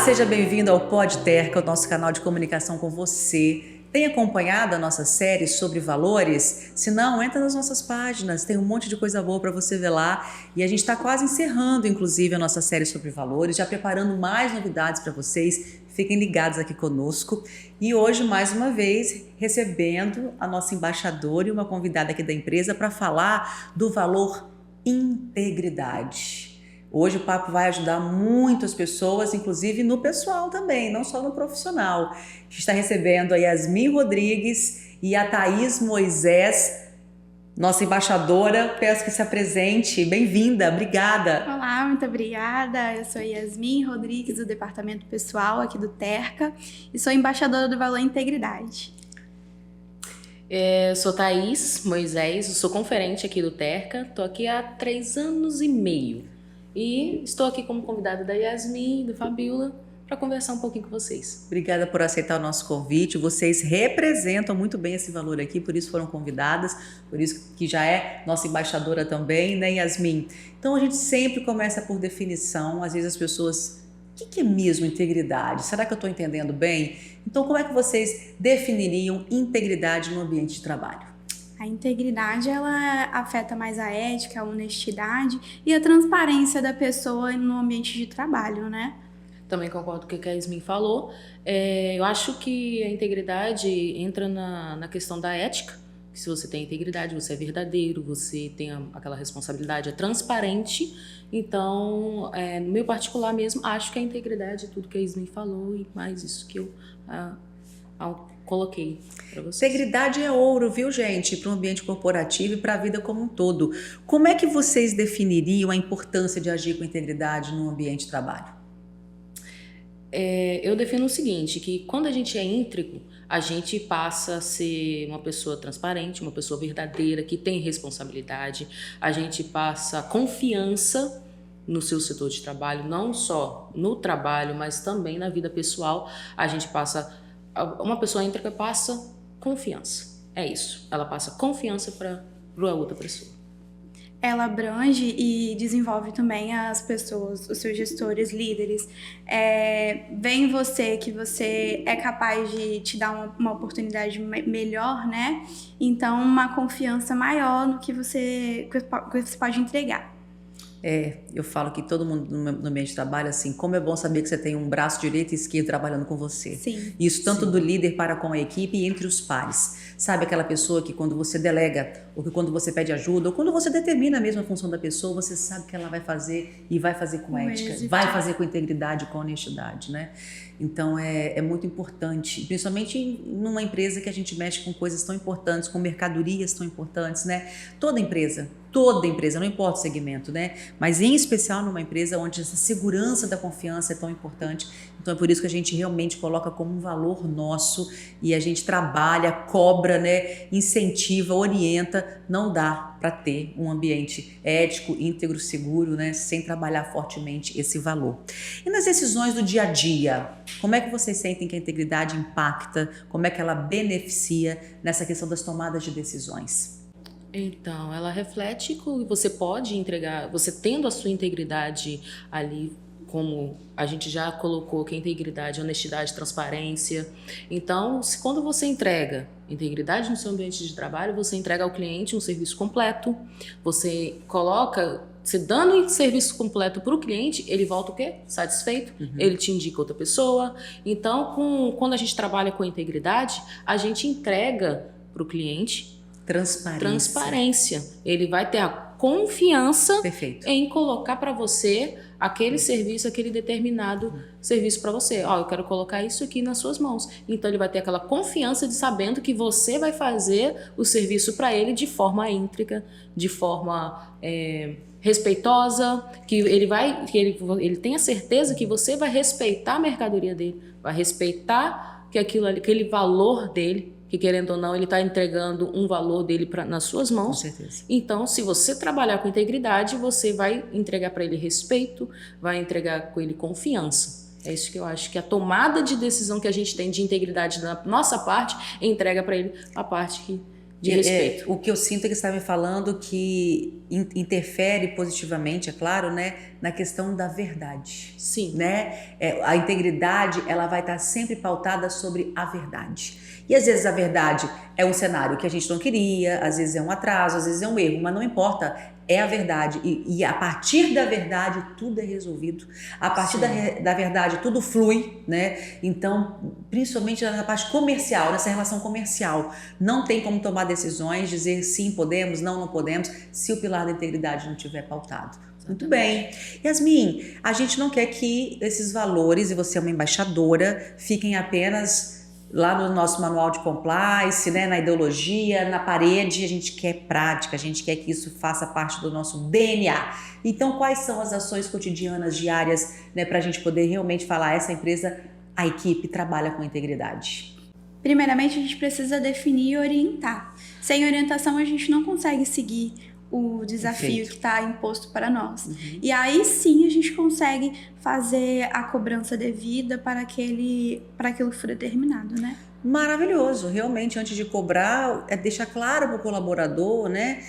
seja bem-vindo ao Podterca, o nosso canal de comunicação com você. Tem acompanhado a nossa série sobre valores? Se não, entra nas nossas páginas, tem um monte de coisa boa para você ver lá. E a gente está quase encerrando, inclusive, a nossa série sobre valores, já preparando mais novidades para vocês. Fiquem ligados aqui conosco. E hoje, mais uma vez, recebendo a nossa embaixadora e uma convidada aqui da empresa para falar do valor integridade. Hoje o papo vai ajudar muitas pessoas, inclusive no pessoal também, não só no profissional. A gente está recebendo a Yasmin Rodrigues e a Thaís Moisés, nossa embaixadora. Peço que se apresente. Bem-vinda, obrigada. Olá, muito obrigada. Eu sou Yasmin Rodrigues, do Departamento Pessoal aqui do Terca, e sou embaixadora do Valor Integridade. Eu sou Thaís Moisés, eu sou conferente aqui do Terca, estou aqui há 3 anos e meio. E estou aqui como convidada da Yasmin e do Fabiola para conversar um pouquinho com vocês. Obrigada por aceitar o nosso convite. Vocês representam muito bem esse valor aqui, por isso foram convidadas, por isso que já é nossa embaixadora também, né, Yasmin? Então a gente sempre começa por definição. Às vezes as pessoas, o que é mesmo integridade? Será que eu estou entendendo bem? Então como é que vocês definiriam integridade no ambiente de trabalho? A integridade, ela afeta mais a ética, a honestidade e a transparência da pessoa no ambiente de trabalho, né? Também concordo com o que a Yasmin falou. Eu acho que a integridade entra na questão da ética, que se você tem integridade, você é verdadeiro, você tem aquela responsabilidade, é transparente. Então, no meu particular mesmo, acho que a integridade é tudo que a Yasmin falou e mais isso que eu coloquei para vocês. Integridade é ouro, viu, gente? Para o ambiente corporativo e para a vida como um todo. Como é que vocês definiriam a importância de agir com integridade no ambiente de trabalho? Eu defino o seguinte, que quando a gente é íntegro, a gente passa a ser uma pessoa transparente, uma pessoa verdadeira, que tem responsabilidade, a gente passa confiança no seu setor de trabalho, não só no trabalho, mas também na vida pessoal. A gente passa, uma pessoa íntegra passa confiança, é isso, ela passa confiança para a outra pessoa. Ela abrange e desenvolve também as pessoas, os seus gestores, líderes. Vê em você que você é capaz de te dar uma oportunidade melhor, né? Então, uma confiança maior no que você pode entregar. Eu falo que todo mundo no ambiente de trabalho, assim, como é bom saber que você tem um braço direito e esquerdo trabalhando com você. Sim. Isso tanto do líder para com a equipe e entre os pares. Sabe aquela pessoa que quando você delega, ou que quando você pede ajuda, ou quando você determina a mesma função da pessoa, você sabe que ela vai fazer e vai fazer com ética, vai fazer com integridade, com honestidade, né? Então é muito importante, principalmente numa empresa que a gente mexe com coisas tão importantes, com mercadorias tão importantes, né? Toda empresa, não importa o segmento, né? Mas em especial numa empresa onde essa segurança da confiança é tão importante. Então é por isso que a gente realmente coloca como um valor nosso e a gente trabalha, cobra, né? Incentiva, orienta. Não dá para ter um ambiente ético, íntegro, seguro, né? Sem trabalhar fortemente esse valor. E nas decisões do dia a dia, como é que vocês sentem que a integridade impacta? Como é que ela beneficia nessa questão das tomadas de decisões? Então, ela reflete que você pode entregar, você tendo a sua integridade ali, como a gente já colocou, que é integridade, honestidade, transparência. Então, quando você entrega integridade no seu ambiente de trabalho, você entrega ao cliente um serviço completo, você dando um serviço completo para o cliente, ele volta o quê? Satisfeito, ele te indica outra pessoa. Então, quando a gente trabalha com integridade, a gente entrega para o cliente transparência. Ele vai ter a confiança em colocar para você aquele serviço, aquele determinado serviço para você. Eu quero colocar isso aqui nas suas mãos. Então ele vai ter aquela confiança de sabendo que você vai fazer o serviço para ele de forma íntegra, de forma respeitosa, que ele tenha certeza que você vai respeitar a mercadoria dele, vai respeitar que aquele valor dele, que querendo ou não, ele está entregando um valor dele nas suas mãos. Com certeza. Então, se você trabalhar com integridade, você vai entregar para ele respeito, vai entregar com ele confiança. É isso que eu acho que a tomada de decisão que a gente tem de integridade da nossa parte, entrega para ele a parte de respeito. O que eu sinto é que você está me falando que interfere positivamente, é claro, né, na questão da verdade. Sim. Né? A integridade, ela vai estar sempre pautada sobre a verdade. E às vezes a verdade é um cenário que a gente não queria, às vezes é um atraso, às vezes é um erro, mas não importa, é a verdade. E a partir da verdade tudo é resolvido. A partir da verdade tudo flui, né? Então, principalmente na parte comercial, nessa relação comercial, não tem como tomar decisões, dizer sim podemos, não podemos, se o pilar da integridade não estiver pautado. Muito bem. Yasmin, a gente não quer que esses valores, e você é uma embaixadora, fiquem apenas lá no nosso manual de compliance, né, na ideologia, na parede. A gente quer prática, a gente quer que isso faça parte do nosso DNA. Então, quais são as ações cotidianas, diárias, né, para a gente poder realmente falar, essa empresa, a equipe trabalha com integridade? Primeiramente, a gente precisa definir e orientar. Sem orientação, a gente não consegue seguir o desafio que está imposto para nós. E aí sim a gente consegue fazer a cobrança devida para aquilo que for determinado, né? Maravilhoso, realmente, antes de cobrar, deixar claro para o colaborador, né,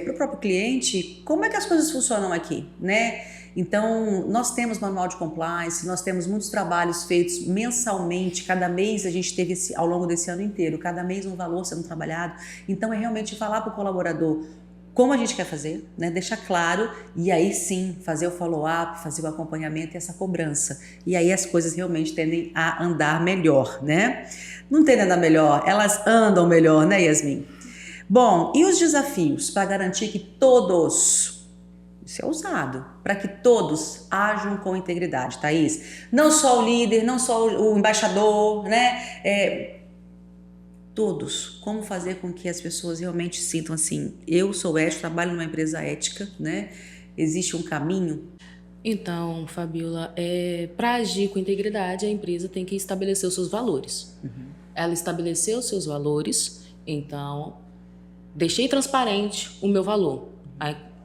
para o próprio cliente, como é que as coisas funcionam aqui, né? Então, nós temos manual de compliance, nós temos muitos trabalhos feitos mensalmente, cada mês a gente teve ao longo desse ano inteiro, cada mês um valor sendo trabalhado. Então, é realmente falar para o colaborador como a gente quer fazer, né? Deixar claro e aí sim fazer o follow-up, fazer o acompanhamento e essa cobrança. E aí as coisas realmente tendem a andar melhor, né? Não tem nada melhor, elas andam melhor, né, Yasmin? Bom, e os desafios para garantir que todos, isso é ousado, para que todos ajam com integridade, Thaís? Não só o líder, não só o embaixador, né? Todos, como fazer com que as pessoas realmente sintam assim, eu sou ético, trabalho numa empresa ética, né? Existe um caminho? Então, Fabiola, para agir com integridade, a empresa tem que estabelecer os seus valores. Ela estabeleceu os seus valores, então, deixei transparente o meu valor.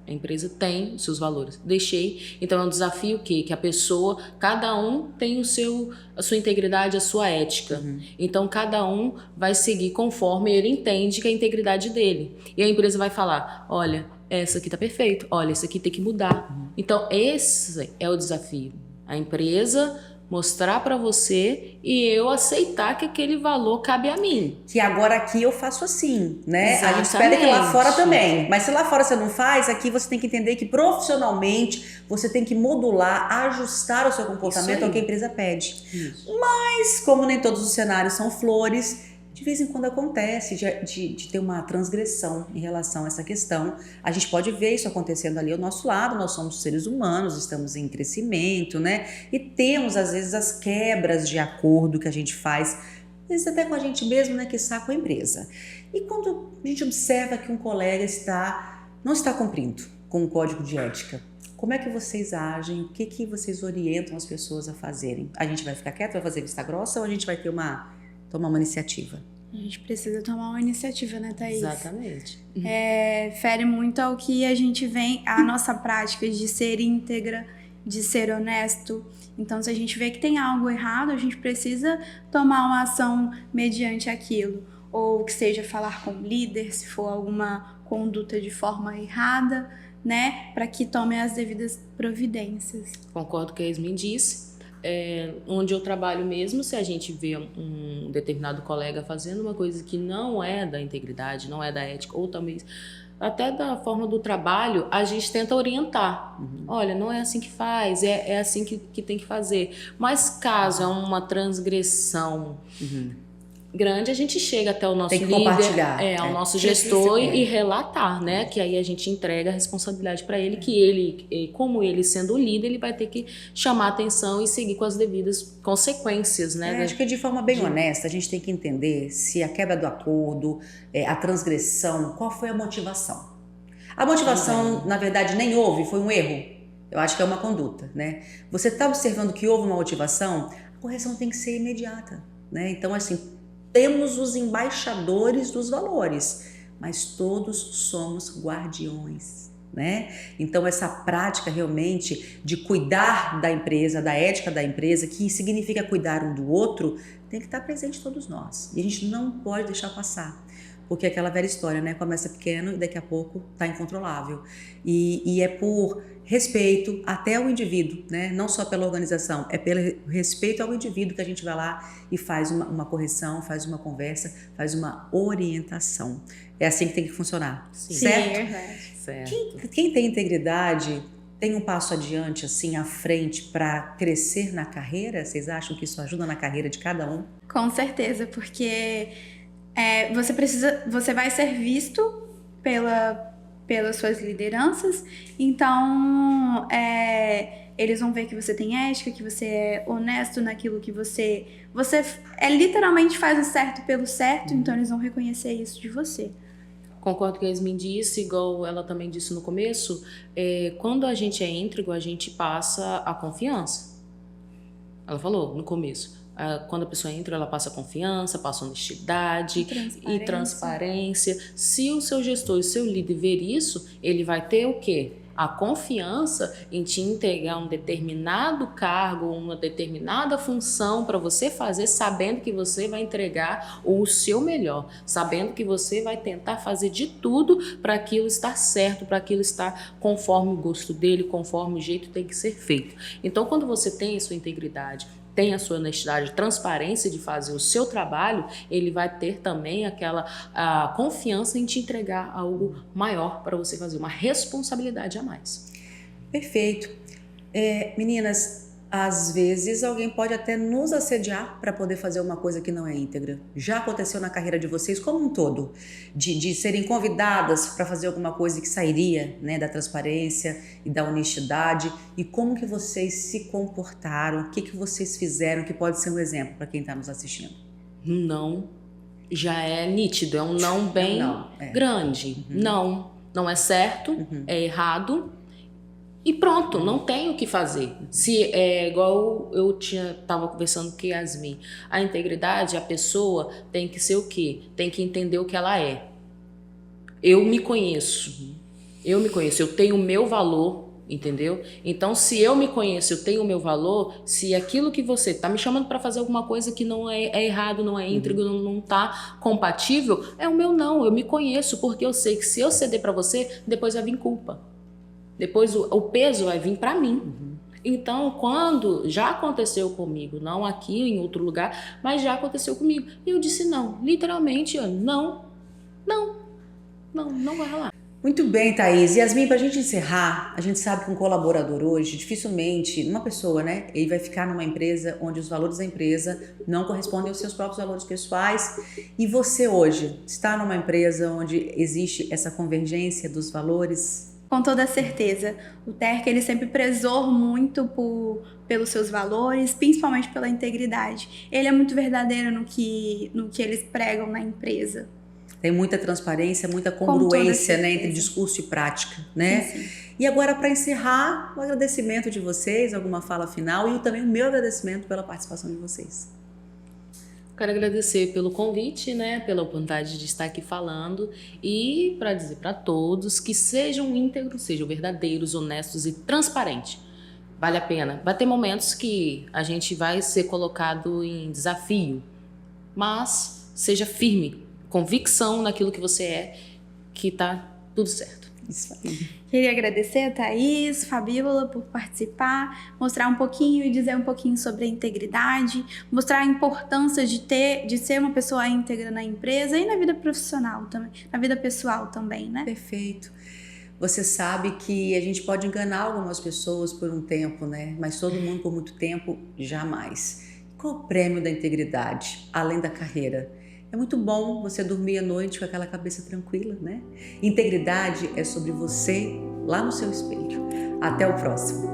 A empresa tem os seus valores. Deixei. Então, é um desafio que a pessoa, cada um tem a sua integridade, a sua ética. Então, cada um vai seguir conforme ele entende que é a integridade dele. E a empresa vai falar, olha, essa aqui tá perfeito, olha, isso aqui tem que mudar. Então, esse é o desafio. A empresa mostrar para você e eu aceitar que aquele valor cabe a mim. Que agora aqui eu faço assim, né? Exatamente. A gente espera que lá fora também. Mas se lá fora você não faz, aqui você tem que entender que profissionalmente você tem que modular, ajustar o seu comportamento ao que a empresa pede. Mas como nem todos os cenários são flores, de vez em quando acontece de ter uma transgressão em relação a essa questão. A gente pode ver isso acontecendo ali ao nosso lado, nós somos seres humanos, estamos em crescimento, né? E temos, às vezes, as quebras de acordo que a gente faz, às vezes até com a gente mesmo, né? Que com a empresa. E quando a gente observa que um colega não está cumprindo com o código de ética, como é que vocês agem? O que vocês orientam as pessoas a fazerem? A gente vai ficar quieto, vai fazer vista grossa ou a gente vai ter tomar uma iniciativa? A gente precisa tomar uma iniciativa, né, Thaís? Exatamente. Fere muito ao que a gente vem, a nossa prática de ser íntegra, de ser honesto. Então, se a gente vê que tem algo errado, a gente precisa tomar uma ação mediante aquilo. Ou que seja, falar com o líder, se for alguma conduta de forma errada, né, para que tome as devidas providências. Concordo com o que a Yasmin disse. Onde eu trabalho mesmo, se a gente vê um determinado colega fazendo uma coisa que não é da integridade, não é da ética, ou talvez até da forma do trabalho, a gente tenta orientar. Olha, não é assim que faz, é assim que tem que fazer. Mas caso é uma transgressão grande, a gente chega até o nosso líder, ao nosso gestor e relatar, né? Que aí a gente entrega a responsabilidade para ele, que ele, como ele sendo o líder, ele vai ter que chamar a atenção e seguir com as devidas consequências, né? Acho que de forma bem honesta, a gente tem que entender se a quebra do acordo, a transgressão, qual foi a motivação. A motivação, na verdade, nem houve, foi um erro. Eu acho que é uma conduta, né? Você está observando que houve uma motivação, a correção tem que ser imediata, né? Então, assim, temos os embaixadores dos valores, mas todos somos guardiões, né? Então, essa prática realmente de cuidar da empresa, da ética da empresa, que significa cuidar um do outro, tem que estar presente em todos nós. E a gente não pode deixar passar. Porque é aquela velha história, né? Começa pequeno e daqui a pouco está incontrolável. E é por respeito até ao indivíduo, né? Não só pela organização, é pelo respeito ao indivíduo que a gente vai lá e faz uma correção, faz uma conversa, faz uma orientação. É assim que tem que funcionar, Sim. certo? Certo. Quem tem integridade tem um passo adiante, assim, à frente para crescer na carreira? Vocês acham que isso ajuda na carreira de cada um? Com certeza, porque você vai ser visto pelas suas lideranças, então eles vão ver que você tem ética, que você é honesto naquilo que você literalmente faz o certo pelo certo, então eles vão reconhecer isso de você. Concordo com a Yasmin disse, igual ela também disse no começo, quando a gente é íntegro, a gente passa a confiança. Ela falou no começo. Quando a pessoa entra, ela passa confiança, passa honestidade e transparência. Se o seu gestor e o seu líder ver isso, ele vai ter o quê? A confiança em te entregar um determinado cargo, uma determinada função para você fazer, sabendo que você vai entregar o seu melhor, sabendo que você vai tentar fazer de tudo para aquilo estar certo, para aquilo estar conforme o gosto dele, conforme o jeito tem que ser feito. Então, quando você tem a sua integridade, tem a sua honestidade, transparência de fazer o seu trabalho, ele vai ter também aquela confiança em te entregar algo maior para você fazer, uma responsabilidade a mais. Perfeito. Meninas, às vezes alguém pode até nos assediar para poder fazer uma coisa que não é íntegra. Já aconteceu na carreira de vocês como um todo, de serem convidadas para fazer alguma coisa que sairia, né, da transparência e da honestidade, e como que vocês se comportaram, o que vocês fizeram, que pode ser um exemplo para quem está nos assistindo? Não, já é nítido, é um não bem grande. Uhum. Não é certo, é errado. E pronto, não tem o que fazer. Se é igual eu estava conversando com a Yasmin, a integridade, a pessoa tem que ser o quê? Tem que entender o que ela é. Eu me conheço, eu tenho o meu valor, entendeu? Então, se eu me conheço, eu tenho o meu valor, se aquilo que você está me chamando para fazer alguma coisa que não é errado, não é íntegro, não está compatível, é o meu não, eu me conheço, porque eu sei que se eu ceder para você, depois vai vir culpa. Depois o peso vai vir para mim. Uhum. Então, quando já aconteceu comigo, não aqui em outro lugar, mas já aconteceu comigo, e eu disse não, literalmente, não vai rolar. Muito bem, Thaís. Yasmin, para a gente encerrar, a gente sabe que um colaborador hoje, dificilmente, uma pessoa, né, ele vai ficar numa empresa onde os valores da empresa não correspondem aos seus próprios valores pessoais. E você hoje está numa empresa onde existe essa convergência dos valores? Com toda certeza. O Terca, ele sempre prezou muito pelos seus valores, principalmente pela integridade. Ele é muito verdadeiro no que eles pregam na empresa. Tem muita transparência, muita congruência, né, entre discurso e prática, né? Sim. E agora, para encerrar, o agradecimento de vocês, alguma fala final e também o meu agradecimento pela participação de vocês. Quero agradecer pelo convite, né, pela oportunidade de estar aqui falando e para dizer para todos que sejam íntegros, sejam verdadeiros, honestos e transparentes. Vale a pena. Vai ter momentos que a gente vai ser colocado em desafio, mas seja firme, convicção naquilo que você é, que tá tudo certo. Isso aí. Queria agradecer a Thaís, Fabíola, por participar, mostrar um pouquinho e dizer um pouquinho sobre a integridade, mostrar a importância de ser uma pessoa íntegra na empresa e na vida profissional também, na vida pessoal também, né? Perfeito. Você sabe que a gente pode enganar algumas pessoas por um tempo, né? Mas todo mundo por muito tempo, jamais. Qual o prêmio da integridade, além da carreira? É muito bom você dormir à noite com aquela cabeça tranquila, né? Integridade é sobre você lá no seu espelho. Até o próximo.